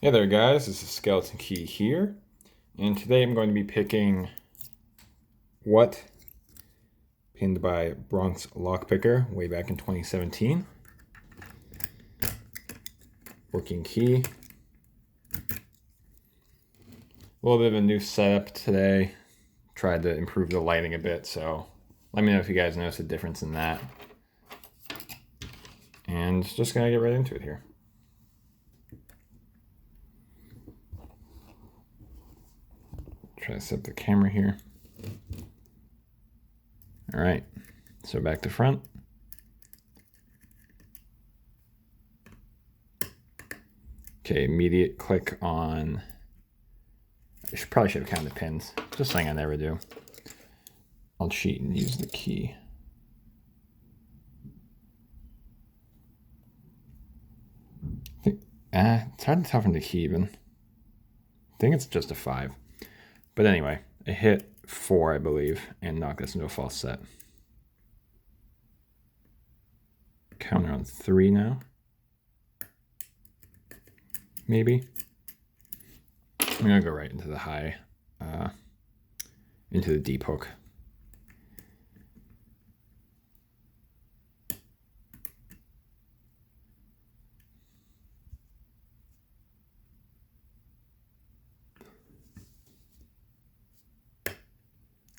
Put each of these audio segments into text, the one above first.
Hey there guys, this is SkeletonKey here, and today I'm going to be picking What, pinned by Bronx-LockPicker way back in 2017. Working key. A little bit of a new setup today. Tried to improve the lighting a bit, so let me know if you guys notice a difference in that. And just gonna get right into it here. Try to set the camera here. All right, so back to front. Okay, immediate click on, probably should have counted the pins, just something I never do. I'll cheat and use the key. It's hard to tell from the key even. I think it's just a 5. But anyway, I hit 4, I believe, and knocked us into a false set. Counter on 3 now. Maybe. I'm gonna go right into the high, into the deep hook.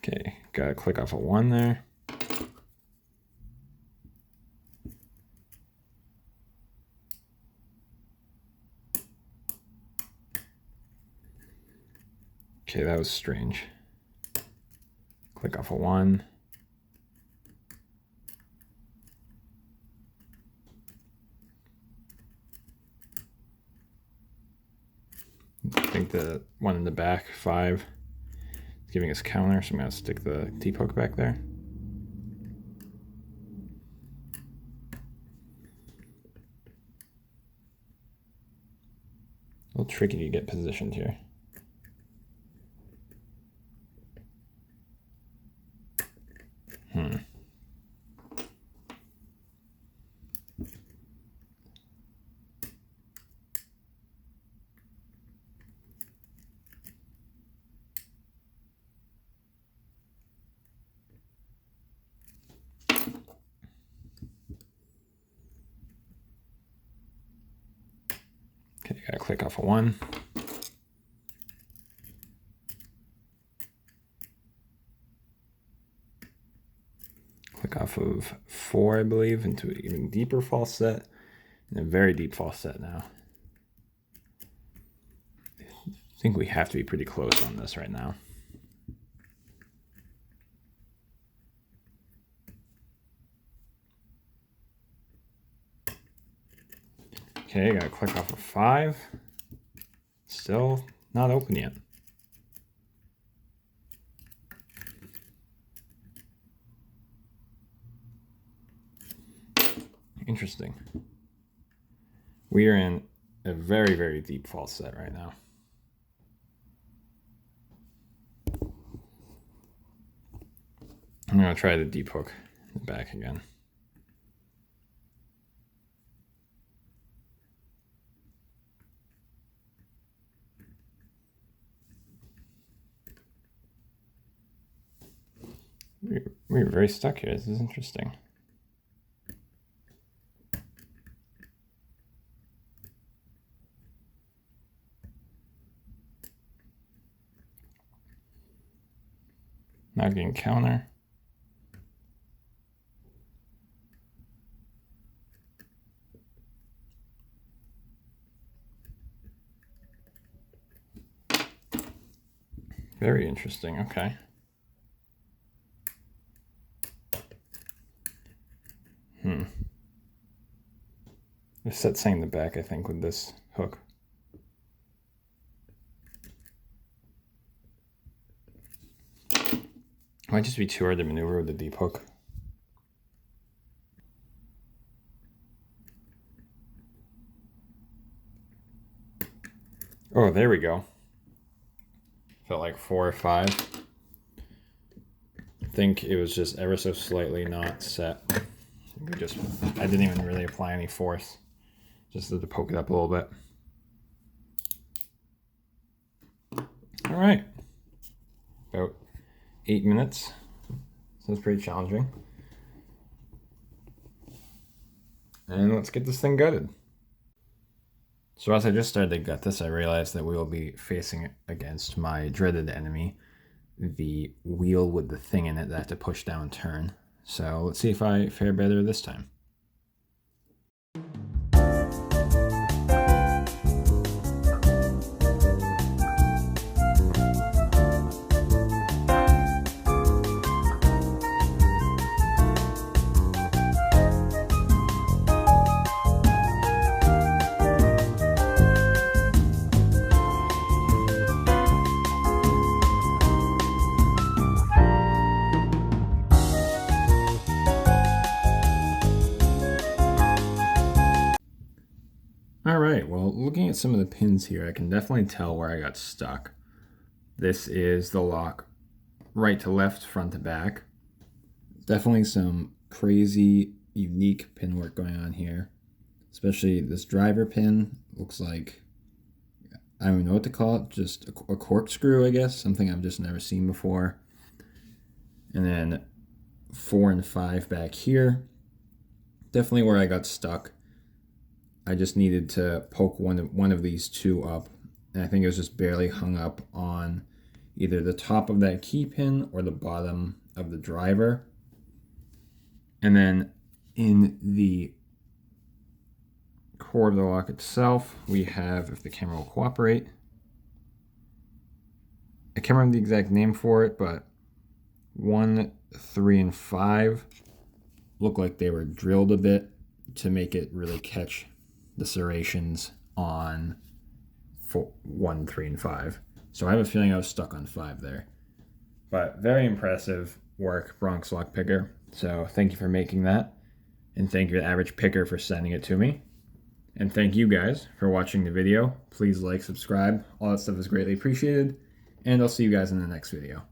Okay, gotta click off a 1 there. Okay, that was strange. Click off a 1. I think the one in the back, 5, is giving us counter, so I'm going to stick the deep hook back there. A little tricky to get positioned here. Okay, gotta click off a 1. Click off of 4, I believe, into an even deeper false set, and a very deep false set now. I think we have to be pretty close on this right now. Okay, gotta click off a 5. Still not open yet. Interesting. We are in a very, very deep false set right now. I'm gonna try the deep hook in the back again. We're very stuck here. This is interesting. Not getting counter. Very interesting. Okay. I set something in the back, I think, with this hook. Might just be too hard to maneuver with the deep hook. Oh, there we go. Felt like 4 or 5. I think it was just ever so slightly not set. I didn't even really apply any force. Just to poke it up a little bit. All right, about 8 minutes. So it's pretty challenging. And let's get this thing gutted. So as I just started to gut this, I realized that we will be facing against my dreaded enemy, the wheel with the thing in it that I have to push down and turn. So let's see if I fare better this time. All right, well, looking at some of the pins here, I can definitely tell where I got stuck. This is the lock right to left, front to back. Definitely some crazy, unique pin work going on here. Especially this driver pin looks like, I don't know what to call it, just a corkscrew, I guess, something I've just never seen before. And then 4 and 5 back here. Definitely where I got stuck. I just needed to poke one of these two up, and I think it was just barely hung up on either the top of that key pin or the bottom of the driver. And then in the core of the lock itself, we have, if the camera will cooperate, I can't remember the exact name for it, but 1, 3, and 5 look like they were drilled a bit to make it really catch the serrations on 1, 3, and 5. So I have a feeling I was stuck on 5 there. But very impressive work, Bronx-LockPicker. So thank you for making that. And thank you to Average Picker for sending it to me. And thank you guys for watching the video. Please like, subscribe. All that stuff is greatly appreciated. And I'll see you guys in the next video.